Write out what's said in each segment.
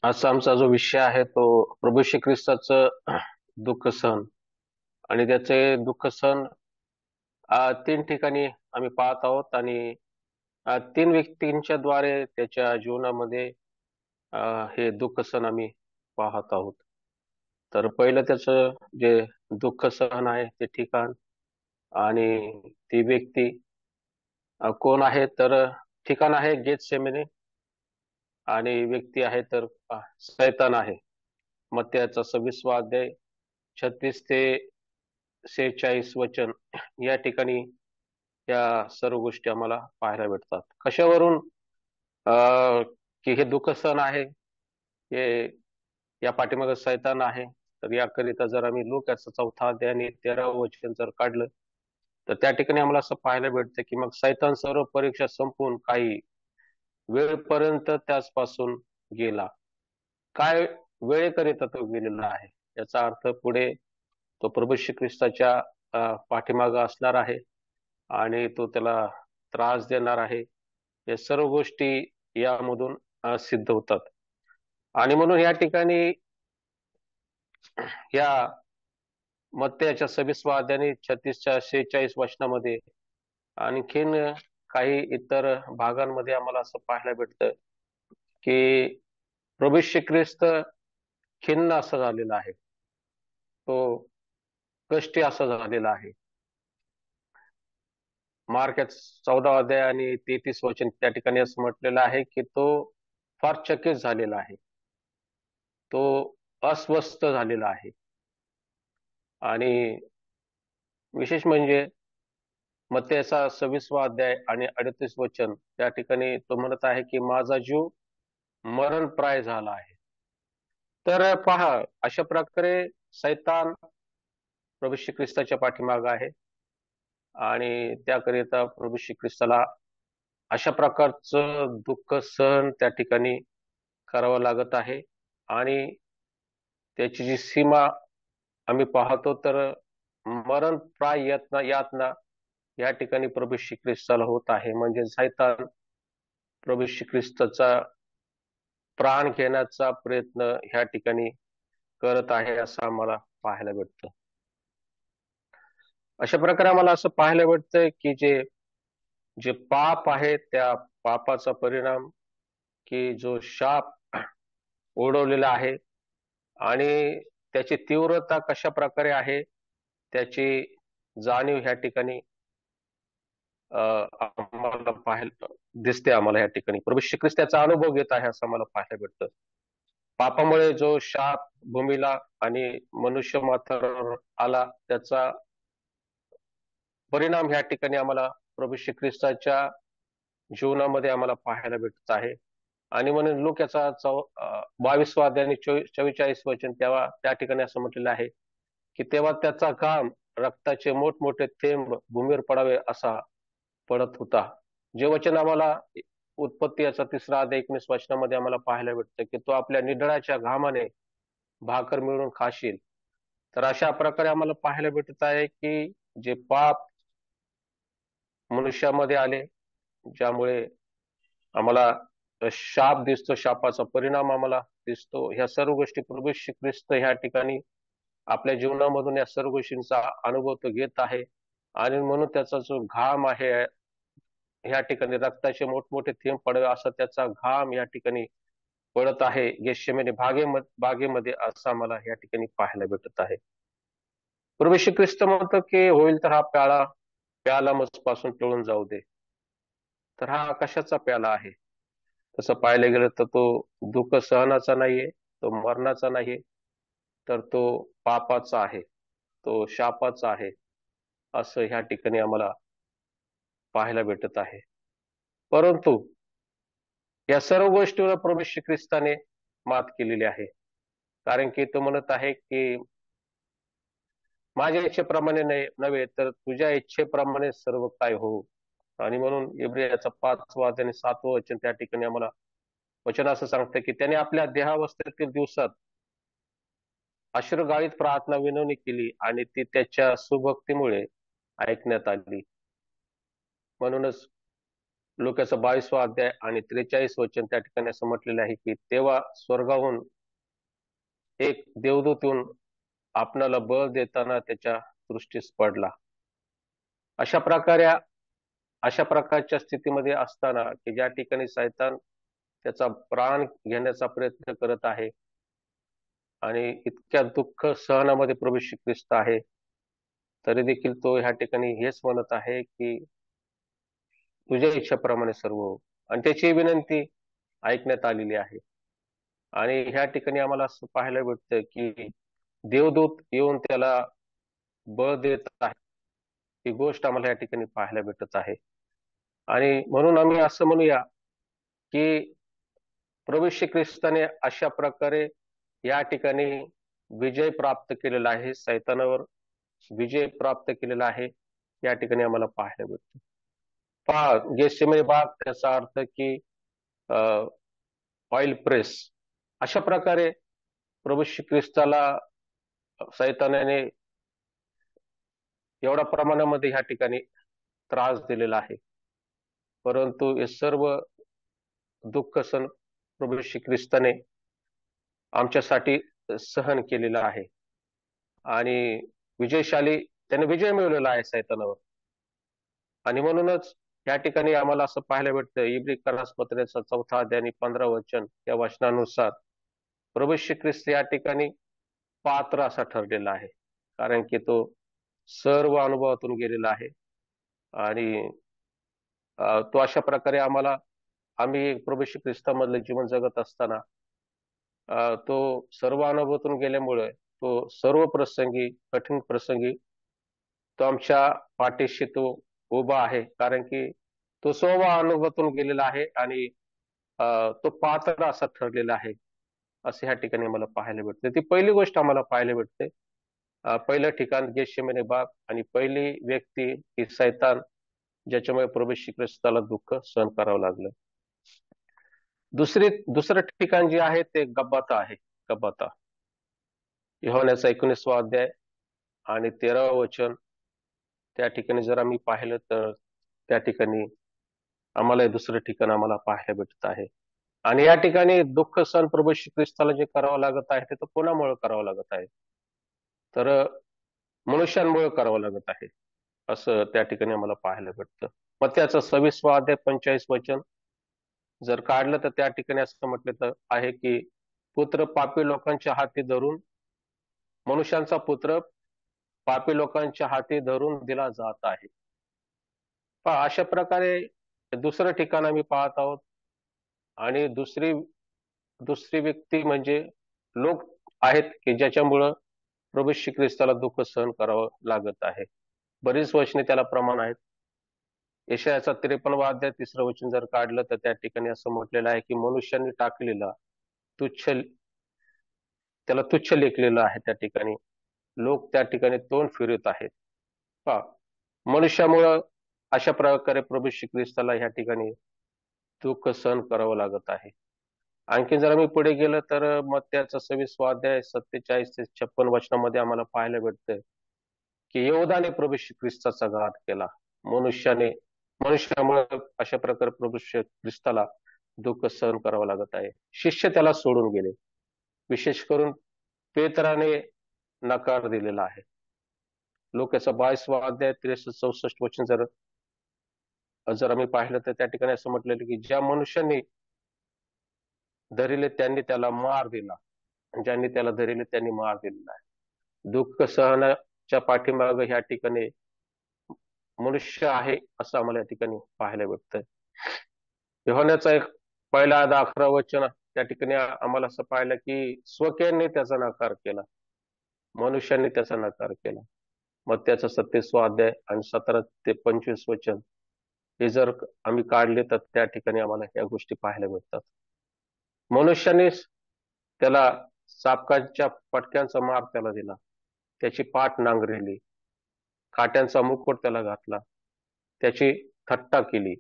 आजचा आमचा जो विषय आहे तो प्रभू श्री ख्रिस्ताचं दुःख सहन आणि त्याचे दुःख सहन तीन ठिकाणी आम्ही पाहत आहोत आणि तीन व्यक्तींच्या द्वारे त्याच्या जीवनामध्ये हे दुःख सहन आम्ही पाहत आहोत. तर पहिलं त्याचं जे दुःख सहन आहे ते ठिकाण आणि ती व्यक्ती कोण आहे तर ठिकाण आहे गेतसेमने आणि व्यक्ती आहे तर सैतान आहे. मत्तयाचा 26वा अध्याय 36 ते 46 वचन या ठिकाणी या सर्व गोष्टी आम्हाला पाहायला भेटतात. कशावरून की हे दुःख सण आहे, हे या पाठीमागे सैतान आहे. तर याकरिता जर आम्ही लूकाचा 4 अध्याय आणि 13 वचन जर काढलं तर त्या ठिकाणी आम्हाला असं पाहायला भेटतं की मग सैतान सर्व परीक्षा संपून काही वेळपर्यंत त्याचपासून गेला. काय वेळेकरिता तो गेलेला आहे याचा अर्थ पुढे तो प्रभू श्री ख्रिस्ताच्या पाठीमागे असणार आहे आणि तो त्याला त्रास देणार आहे. या सर्व गोष्टी यामधून सिद्ध होतात आणि म्हणून या ठिकाणी या मत्तयाच्या 26व्या अध्यायाने 36च्या 46 वचनामध्ये आणखीन काही इतर भागांमध्ये आम्हाला असं पाहायला भेटतं की प्रभू श्री ख्रिस्त खिन्न असा झालेला आहे, तो कष्टी असा झालेला आहे. मार्क 14 अध्याय आणि 33 वचन त्या ठिकाणी असं म्हटलेलं आहे की तो फार चकित झालेला आहे, तो अस्वस्थ झालेला आहे. आणि विशेष म्हणजे मत्तयाचा 26वा अध्याय आणि 38 वचन त्या ठिकाणी तो म्हणत आहे की माझा जीव मरणप्राय झाला आहे. तर पहा, अशा प्रकारे सैतान प्रभू श्री ख्रिस्ताच्या पाठीमागे आहे आणि त्याकरिता प्रभू श्री ख्रिस्ताला अशा प्रकारचं दुःख सहन त्या ठिकाणी करावं लागत आहे. आणि त्याची जी सीमा आम्ही पाहतो तर मरणप्राय यातना यातना या ठिकाणी प्रभू श्री ख्रिस्ताला होत आहे. म्हणजे सैतान प्रभू श्री ख्रिस्ताचा प्राण घेण्याचा प्रयत्न ह्या ठिकाणी करत आहे असं आम्हाला पाहायला भेटतं. अशा प्रकारे आम्हाला असं पाहायला भेटतंय की जे जे पाप आहे त्या पापाचा परिणाम की जो शाप ओढवलेला आहे आणि त्याची तीव्रता कशा प्रकारे आहे त्याची जाणीव ह्या ठिकाणी आम्हाला पाहायला दिसते. आम्हाला या ठिकाणी प्रभू श्री ख्रिस्त त्याचा अनुभव घेत आहे असं आम्हाला पाहायला भेटतं. पापामुळे जो शाप भूमीला आणि मनुष्य मात्रावर आला त्याचा परिणाम ह्या ठिकाणी आम्हाला प्रभू श्री ख्रिस्ताच्या जीवनामध्ये आम्हाला पाहायला भेटत आहे. आणि म्हणून लोक याचा 22वा अध्याय आणि 44 वचन तेव्हा त्या ठिकाणी असं म्हटलेलं आहे की तेव्हा त्याचा घाम रक्ताचे मोठमोठे थेंब भूमीवर पडावे असा पडत होता. जे वचन आम्हाला उत्पत्ती याचा 3रा अध्याय 19 वचनामध्ये आम्हाला पाहायला भेटतं की तो आपल्या निधड्याच्या घामाने भाकर मिळवून खाशील. तर अशा प्रकारे आम्हाला पाहायला भेटत आहे की जे पाप मनुष्यामध्ये आले ज्यामुळे आम्हाला शाप दिसतो, शापाचा परिणाम आम्हाला दिसतो. ह्या सर्व गोष्टी प्रभू श्री ख्रिस्त ह्या ठिकाणी आपल्या जीवनामधून या सर्व गोष्टींचा अनुभव तो घेत आहे. आणि म्हणून त्याचा जो घाम आहे ह्या ठिकाणी रक्ताचे मोठमोठे थेंब पडावे असा त्याचा घाम या ठिकाणी पडत आहे गेशेमने बागेमध्ये असं आम्हाला या ठिकाणी पाहायला भेटत आहे. प्रभू श्री ख्रिस्त म्हणतो की होईल तर हा प्याला मजपासून टळून जाऊ दे. तर हा कशाचा प्याला आहे? तसं पाहायला गेलं तर तो दुःख सहनाचा नाहीये, तो मरणाचा नाहीये, तर तो पापाचा आहे, तो शापाचा आहे असं ह्या ठिकाणी आम्हाला पाहायला भेटत आहे. परंतु या सर्व गोष्टीवर प्रभू श्री ख्रिस्ताने मात केलेली आहे. कारण की तो म्हणत आहे की माझ्या इच्छेप्रमाणे नव्हे तर तुझ्या इच्छेप्रमाणे सर्व काय हो. आणि म्हणून इब्रियाचा 5वा अध्याय आणि 7वं वचन त्या ठिकाणी आम्हाला वचन असं सांगतं की त्याने आपल्या देहावस्थेतील दिवसात अश्रुगाळीत प्रार्थना विनवणी केली आणि ती त्याच्या सुभक्तीमुळे ऐकण्यात आली. म्हणूनच लुकाचा 22वा अध्याय आणि 43 वचन त्या ठिकाणी असं म्हटलेलं आहे की तेव्हा स्वर्गाहून एक देवदूत येऊन आपणाला बळ देताना त्याच्या दृष्टीस पडला. अशा प्रकारे अशा प्रकारच्या स्थितीमध्ये असताना की ज्या ठिकाणी सैतान त्याचा प्राण घेण्याचा प्रयत्न करत आहे आणि इतक्या दुःख सहनामध्ये प्रभू श्री ख्रिस्त आहे, तरी देखील तो ह्या ठिकाणी हेच म्हणत आहे की तुझ्या इच्छेप्रमाणे सर्व हो. आणि त्याची विनंती ऐकण्यात आलेली आहे. आणि ह्या ठिकाणी आम्हाला असं पाहायला भेटतं की देवदूत येऊन त्याला बळ देत आहे. ही गोष्ट आम्हाला या ठिकाणी पाहायला भेटत आहे. आणि म्हणून आम्ही असं म्हणूया की प्रभू श्री ख्रिस्ताने अशा प्रकारे या ठिकाणी विजय प्राप्त केलेला आहे, सैतानावर विजय प्राप्त केलेला आहे, या ठिकाणी आम्हाला पाहायला भेटतो. पहा, गेसेमने बाग त्याचा अर्थ की ऑइल प्रेस. अशा प्रकारे प्रभू श्री ख्रिस्ताला सैतानाने एवढ्या प्रमाणामध्ये ह्या ठिकाणी त्रास दिलेला आहे, परंतु हे सर्व दुःख सण प्रभू श्री ख्रिस्ताने आमच्यासाठी सहन केलेलं आहे आणि विजयशाली त्याने विजय मिळवलेला आहे सैतानावर. आणि म्हणूनच या ठिकाणी आम्हाला असं पाहायला भेटतं इब्रिकरास पत्रेचा 4था अध्याय आणि 15 वचन या वचनानुसार प्रभू श्री ख्रिस्त या ठिकाणी पात्र असा ठरलेला आहे, कारण की तो सर्व अनुभवातून गेलेला आहे. आणि तो अशा प्रकारे आम्ही प्रभू श्री ख्रिस्तामधलं जीवन जगत असताना तो सर्व अनुभवातून गेल्यामुळे तो सर्व प्रसंगी कठीण प्रसंगी तो आमच्या पाठीशी तो उभा आहे, कारण की तो सर्व अनुभवातून गेलेला आहे आणि तो पात्र असा ठरलेला आहे, असं ह्या ठिकाणी मला पाहायला भेटते. ती पहिली गोष्ट आम्हाला पाहायला भेटते. पहिलं ठिकाण गेशेमने बाग आणि पहिली व्यक्ती ही सैतान, ज्याच्यामुळे प्रभू श्री ख्रिस्ताला दुःख सहन करावं लागलं. दुसरं ठिकाण जे आहे ते गब्बाता आहे. गब्बाता योहानाचा 19वा अध्याय आणि 13व वचन त्या ठिकाणी जर आम्ही पाहिलं तर त्या ठिकाणी आम्हाला हे दुसरं ठिकाण आम्हाला पाहायला भेटत आहे. आणि या ठिकाणी दुःख सहन प्रभू श्री ख्रिस्ताला जे करावं लागत आहे ते तर कोणामुळे करावं लागत आहे, तर मनुष्यांमुळे करावं लागत आहे, असं त्या ठिकाणी आम्हाला पाहायला भेटतं. मग त्याचं 26वा अध्याय 45 वचन जर काढलं तर त्या ठिकाणी असं म्हटलं आहे की पुत्र पापी लोकांच्या हाती धरून मनुष्यांचा पुत्र पापी लोकांच्या हाती धरून दिला जात आहे. पहा, अशा प्रकारे दुसरं ठिकाण आम्ही पाहत आहोत. आणि दुसरी व्यक्ती म्हणजे लोक आहेत की ज्याच्यामुळं प्रभू श्री ख्रिस्ताला दुःख सहन करावं लागत आहे. बरीच वचने त्याला प्रमाण आहेत. यशायाचा 53वा अध्याय 3रं वचन जर काढलं तर त्या ठिकाणी असं म्हटलेलं आहे की मनुष्याने टाकलेला तुच्छ त्याला तुच्छ लेखलेलं आहे. त्या ठिकाणी लोक त्या ठिकाणी तोंड फिरत आहेत. पहा, मनुष्यामुळं अशा प्रकारे प्रभू श्री ख्रिस्ताला ह्या ठिकाणी दुःख सहन करावं लागत आहे. आणखी जर आम्ही पुढे गेलं तर मग त्याचा 26वा अध्याय 47 ते 56 वचनामध्ये आम्हाला पाहायला भेटतंय की यहूदाने प्रभू श्री ख्रिस्ताचा घात केला. मनुष्यामुळे अशा प्रकारे प्रभू श्री ख्रिस्ताला दुःख सहन करावं लागत आहे. शिष्य त्याला सोडून गेले, विशेष करून पेत्राने नकार दिलेला आहे. लूकाचा 22वा अध्याय 63-64 वचन जर जर आम्ही पाहिलं तर त्या ठिकाणी असं म्हटलेलं की ज्या मनुष्यांनी धरिले त्यांनी त्याला मार दिला, ज्यांनी त्याला धरिले त्यांनी मार दिलेला आहे. दुःख सहनाच्या पाठीमाग ह्या ठिकाणी मनुष्य आहे असं आम्हाला या ठिकाणी पाहायला भेटतंय. योहानाचा एक पहिला 11 वचन त्या ठिकाणी आम्हाला असं पाहिलं की स्वकीयांनी त्याचा नकार केला, मनुष्यांनी त्याचा नकार केला. मग त्याचा 37वा अध्याय आणि 17 ते 25 वचन हे जर आम्ही काढले तर त्या ठिकाणी आम्हाला या गोष्टी पाहायला मिळतात. मनुष्याने त्याला चाबकाच्या पटक्यांचा मार त्याला दिला, त्याची पाठ नांगरली, काट्यांचा मुकुट त्याला घातला, त्याची थट्टा केली,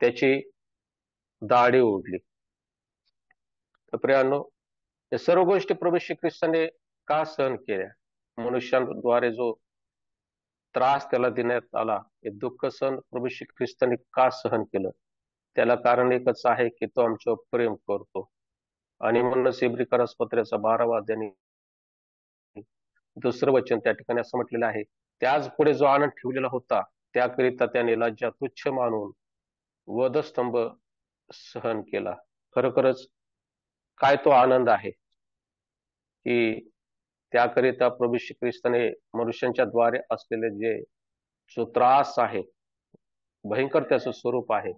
त्याची दाढी ओढली. तर प्रियांनो, या सर्व गोष्टी प्रभू श्री ख्रिस्ताने का सहन केल्या? मनुष्यांद्वारे जो त्रास त्याला देण्यात आला, हे दुःख सहन प्रभू श्री ख्रिस्ताने का सहन केलं? त्याला कारण एकच आहे की तो आमच्यावर प्रेम करतो. आणि म्हणूनच इब्री पत्र्याचा 12वा अध्याय दुसरं वचन त्या ठिकाणी असं म्हटलेलं आहे, त्याच पुढे जो आनंद ठेवलेला होता त्याकरिता त्याने लज्जा तुच्छ मानून वधस्तंभ सहन केला. खरोखरच काय तो आनंद आहे की त्याकरिता प्रभू श्री ख्रिस्ताने मनुष्यांच्या द्वारे असलेले जो त्रास आहे, भयंकर त्याचं स्वरूप आहे,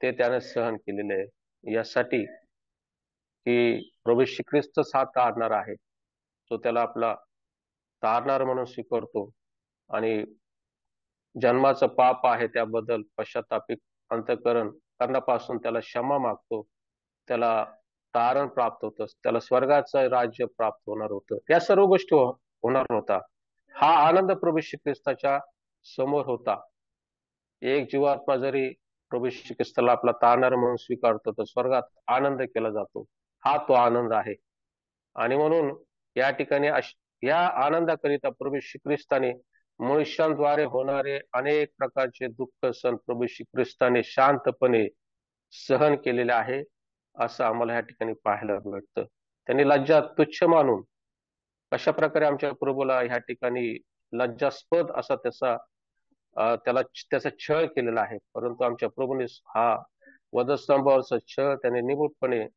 ते त्याने सहन केलेले आहे. यासाठी की प्रभू श्री ख्रिस्तच हा तारणार आहे, तो त्याला आपला तारणार म्हणून स्वीकारतो आणि जन्माचं पाप आहे त्याबद्दल पश्चातापित अंतःकरण करण्यापासून त्याला क्षमा मागतो. त्याला तारण प्राप्त होतं, त्याला स्वर्गाचं राज्य प्राप्त होणार होतं, या सर्व गोष्टी होणार होता. हा आनंद प्रभू श्री ख्रिस्ताच्या समोर होता. एक जीवात्मा जरी प्रभू श्री ख्रिस्ताला आपला तारणार म्हणून स्वीकारतो तर स्वर्गात आनंद केला जातो. हा तो आनंद आहे. आणि म्हणून या ठिकाणी या आनंदाकरिता प्रभू श्री ख्रिस्ताने मनुष्यांद्वारे होणारे अनेक प्रकारचे दुःख सण प्रभू श्री ख्रिस्ताने शांतपणे सहन केलेले आहे, असं आम्हाला या ठिकाणी पाहायला मिळतं. त्यांनी लज्जा तुच्छ मानून कशा प्रकारे आमच्या प्रभूला ह्या ठिकाणी लज्जास्पद असा त्याचा छळ केलेला आहे, परंतु आमच्या प्रभूने हा वधस्तंभावरचा छळ त्याने निमूटपणे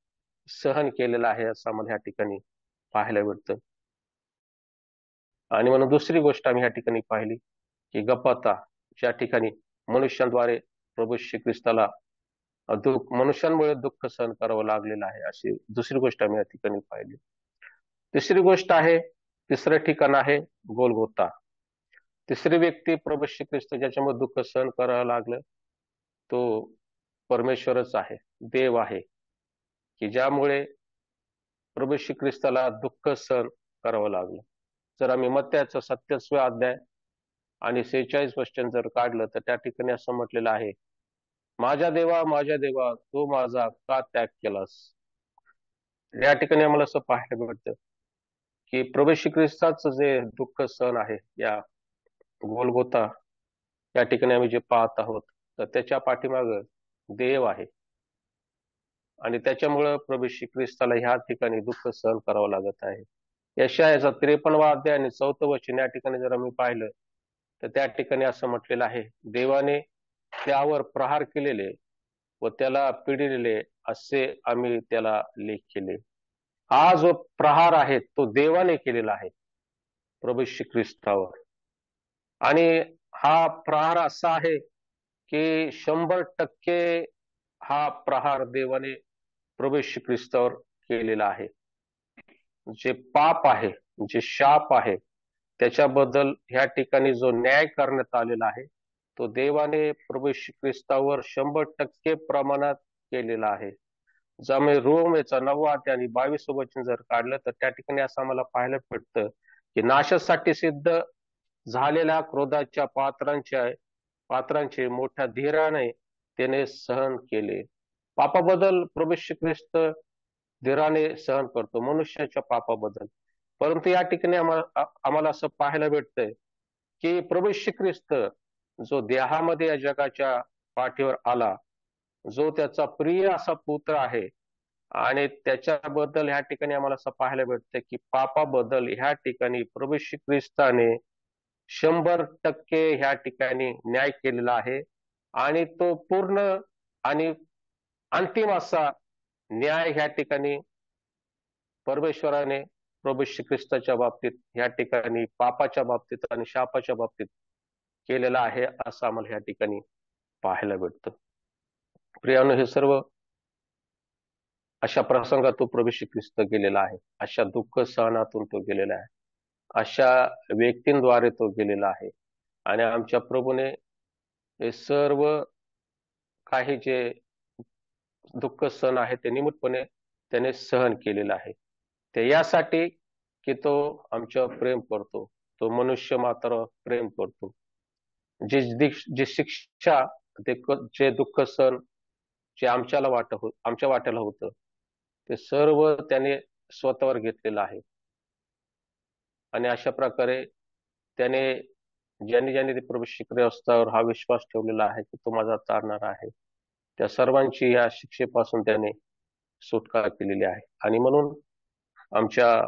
सहन केलेला आहे, असं आम्हाला ह्या ठिकाणी पाहायला मिळतं. आणि म्हणून दुसरी गोष्ट आम्ही ह्या ठिकाणी पाहिली की गप्पाता, ज्या ठिकाणी मनुष्यांद्वारे प्रभू श्री ख्रिस्ताला मनुष्यांमुळे दुःख सहन करावं लागलेलं आहे, अशी दुसरी गोष्ट आम्ही या ठिकाणी पाहिली. तिसरी गोष्ट आहे, तिसरं ठिकाण आहे गोलगोथा. तिसरी व्यक्ती प्रभू श्री ख्रिस्त ज्याच्यामुळे दुःख सहन करावं लागलं तो परमेश्वरच आहे, देव आहे, की ज्यामुळे प्रभू श्री ख्रिस्ताला दुःख सहन करावं लागलं. जर आम्ही मत्त्याचं 27 अध्याय आणि 46 वचन जर काढलं तर त्या ठिकाणी असं म्हटलेलं आहे, माझ्या देवा तू माझा का त्याग केलास. या ठिकाणी आम्हाला असं पाहायला मिळतं की प्रभू श्री ख्रिस्ताचं जे दुःख सहन आहे या गोलगोथा या ठिकाणी आम्ही जे पाहत आहोत, तर त्याच्या पाठीमाग देव आहे आणि त्याच्यामुळं प्रभू श्री ख्रिस्ताला ह्या ठिकाणी दुःख सहन करावं लागत आहे. यशायाचा 53वा अध्याय आणि 4थं वचन या ठिकाणी जर आम्ही पाहिलं तर त्या ठिकाणी असं म्हटलेलं आहे, देवाने त्यावर प्रहार केलेले व त्याला पिडिलेले असे आम्ही त्याला लेख केले. हा जो प्रहार आहे तो देवाने केलेला आहे प्रभू श्री ख्रिस्तावर. आणि हा प्रहार असा आहे की 100% हा प्रहार देवाने प्रभू श्री ख्रिस्तावर केलेला आहे. जे पाप आहे, जे शाप आहे, त्याच्याबद्दल ह्या ठिकाणी जो न्याय करण्यात आलेला आहे तो देवाने प्रभू श्री ख्रिस्तावर 100% प्रमाणात केलेला आहे. जर आम्ही रोम याचा 9वा अध्याय आणि 22 वचन जर काढलं तर त्या ठिकाणी असं आम्हाला पाहायला भेटतं की नाशासाठी सिद्ध झालेल्या क्रोधाच्या पात्रांचे मोठ्या धीराने त्याने सहन केले. पापाबद्दल प्रभू श्री ख्रिस्त धीराने सहन करतो, मनुष्याच्या पापाबद्दल. परंतु या ठिकाणी आम्हाला असं पाहायला भेटतंय की प्रभू श्री ख्रिस्त जो देहामध्ये या जगाच्या पाठीवर आला, जो त्याचा प्रिय असा पुत्र आहे आणि त्याच्याबद्दल ह्या ठिकाणी आम्हाला असं पाहायला भेटतं की पापाबद्दल ह्या ठिकाणी प्रभू श्री ख्रिस्ताने 100% ह्या ठिकाणी न्याय केलेला आहे. आणि तो पूर्ण आणि अंतिम असा न्याय ह्या ठिकाणी परमेश्वराने प्रभू श्री ख्रिस्ताच्या बाबतीत ह्या ठिकाणी पापाच्या बाबतीत आणि शापाच्या बाबतीत केलेला आहे, असं आम्हाला ह्या ठिकाणी पाहायला भेटतं. प्रियानो, हे सर्व अशा प्रसंगात तो प्रभू श्री ख्रिस्त गेलेला आहे, अशा दुःख सहनातून तो गेलेला आहे, अशा व्यक्तींद्वारे तो गेलेला आहे. आणि आमच्या प्रभूने हे सर्व काही जे दुःख सहन आहे ते निमूटपणे त्याने सहन केलेलं आहे. ते यासाठी की तो आमच्यावर प्रेम करतो, तो मनुष्य मात्र प्रेम करतो. जी शिक्षा, जे दुःख सहन जे आमच्या वाट्याला होतं ते सर्व त्याने स्वतःवर घेतलेलं आहे. आणि अशा प्रकारे त्याने ज्यांनी ते प्रभू श्री ख्रिस्तावर हा विश्वास ठेवलेला आहे की तो माझा तारणारा आहे, त्या सर्वांची या शिक्षेपासून त्याने सुटका केलेली आहे. आणि म्हणून आमच्या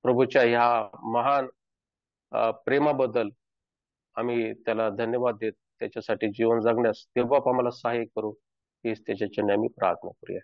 प्रभूच्या ह्या महान प्रेमाबद्दल आम्ही त्याला धन्यवाद देत त्याच्यासाठी जीवन जगण्यास देवबाप आम्हाला सहाय्य करू हीच त्याच्या चरणी आम्ही प्रार्थना करूया.